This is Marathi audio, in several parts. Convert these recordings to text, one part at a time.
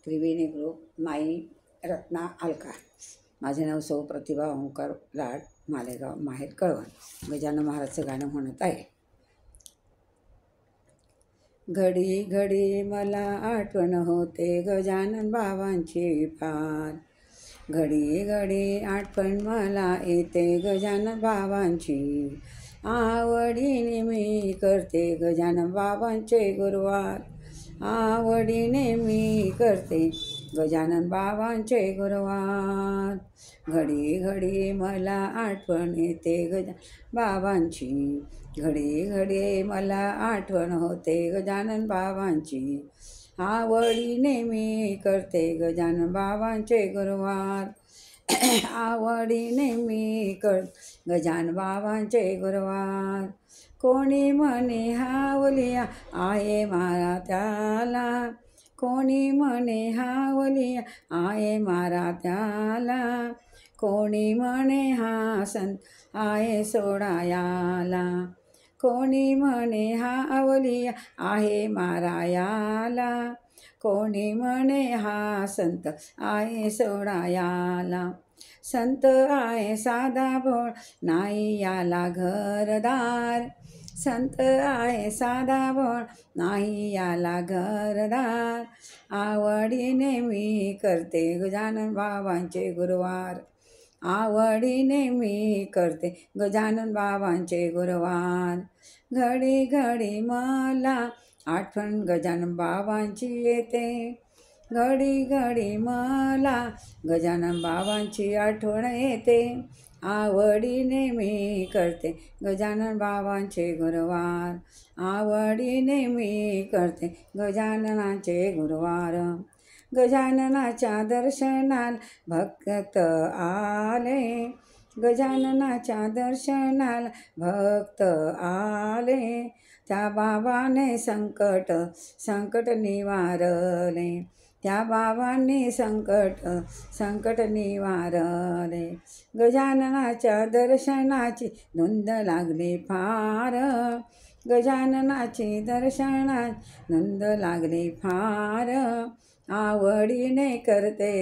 त्रिवेणी ग्रुप माई रत्ना अलका। माझे नाव सौ प्रतिभा ओंकार लाड, मालेगाव, माहेर कळवण। गजानन महाराजचं गाणं म्हणत आहे। घडी घडी मला आठवण होते गजानन बाबांची फार, घडी घडी आठवण मला येते गजानन बाबांची। आवडीने मी करते गजानन बाबांचे गुरुवार, आवडीने मी करते गजानन बाबांचे गुरुवार। घडी घडी मला आठवण येते गजानन बाबांची, घडी घडी मला आठवण होते गजानन बाबांची। आवडीने मी करते गजानन बाबांचे गुरुवार, आवडीने मी गजानन बाबांचे गुरुवार। कोणी म्हणे हावलिया आहे मारा त्याला, कोणी म्हणे हावलिया आहे मारा त्याला, कोणी म्हणे हा संत आहे सोडायाला, कोणी म्हणे हावलिया आहे मारायाला, कोणी म्हणे हा संत आहे सोडायाला। संत आहे साधा भोळ नाही याला घरदार, संत आहे साधा भोळ नाही याला घरदार। आवडीने मी करते गजानन बाबांचे गुरुवार, आवडीने मी करते गजानन बाबांचे गुरुवार। घडी घडी मला आठवण गजानन बाबांची येते, घडी घडी मला गजानन बाबांची आठवण येते। आवडीने मी करते गजानन बाबांचे गुरुवार, आवडीने मी करते गजाननाचे गुरुवार। गजाननाच्या दर्शनाला भक्त आले, गजाननाच्या दर्शनाला भक्त आले, त्या बाबाने संकट निवारले, त्या बाबांनी संकट निवारले। गजाननाच्या दर्शनाची धुंद लागली फार, गजाननाची दर्शनाची धुंद लागली फार। आवडीने करते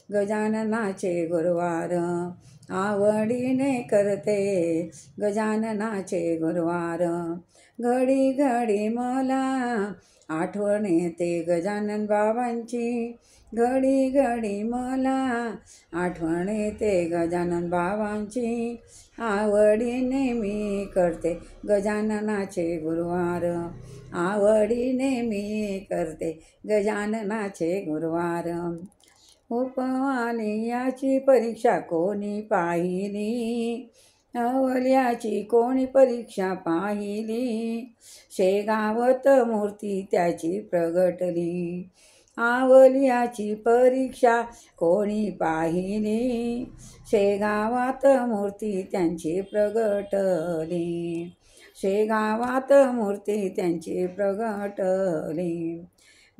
गजाननाचे गुरुवार, आवडीने करते गजाननाचे गुरुवार। घडी घडी मला आठवण येते गजानन बाबांची, घडी घडी मला आठवण येते गजानन बाबांची। आवडीने मी करते गजाननाचे गुरुवार, आवडीने मी करते गजाननाचे गुरुवार। उपमालियाची परीक्षा कोणी पाहिली, अवल्याची कोणी परीक्षा पाहिली, शेगावत मूर्ती त्याची प्रगटली। आवल्याची परीक्षा कोणी पाहिली, शेगावात मूर्ती त्यांची प्रगटली, शेगावात मूर्ती त्यांची प्रगटली।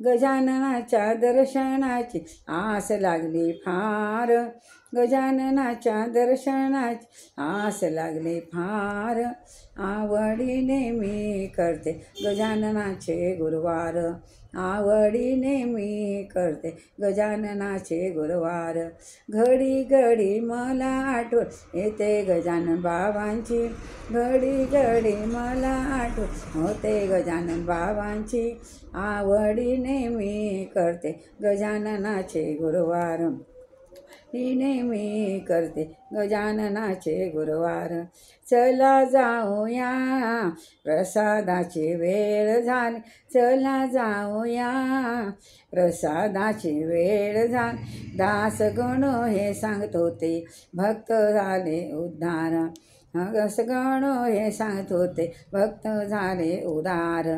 गजाननाच्या दर्शनाची आस लागली फार, गजाननाच्या दर्शनाची आस लागली फार। आवडीने मी करते गजाननाचे गुरुवार, आवडीने मी करते गजाननाचे गुरुवार। घडी घडी मला आठवण येते गजानन बाबांची, घडी घडी मला आठवण होते गजानन बाबांची। आवडीने मी करते गजाननाचे गुरुवार, आवडीने मी करते गजाननाचे गुरुवार। चला जाऊया प्रसादाची वेळ झाली, चला जाऊया प्रसादाची वेळ झाली। दास गण हे सांगत होते भक्त झाले उद्धार, दास गण हे सांगत होते भक्त झाले उद्धार।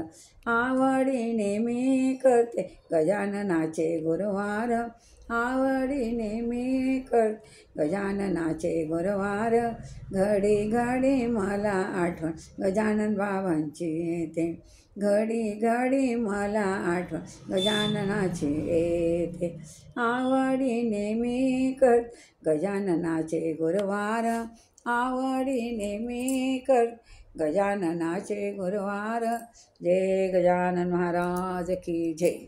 आवडीने मी करते गजाननाचे गुरुवार, आवडीने मी करते गजाननाचे गुरुवार। घडी घडी मला आठवण गजानन बाबांची येते, घडी घडी मला आठवण गजाननाची येते। आवडीने मी करते गजाननाचे गुरुवार, आवडीने मी करते गजाननाचे गुरुवार। जय गजानन महाराज की जय।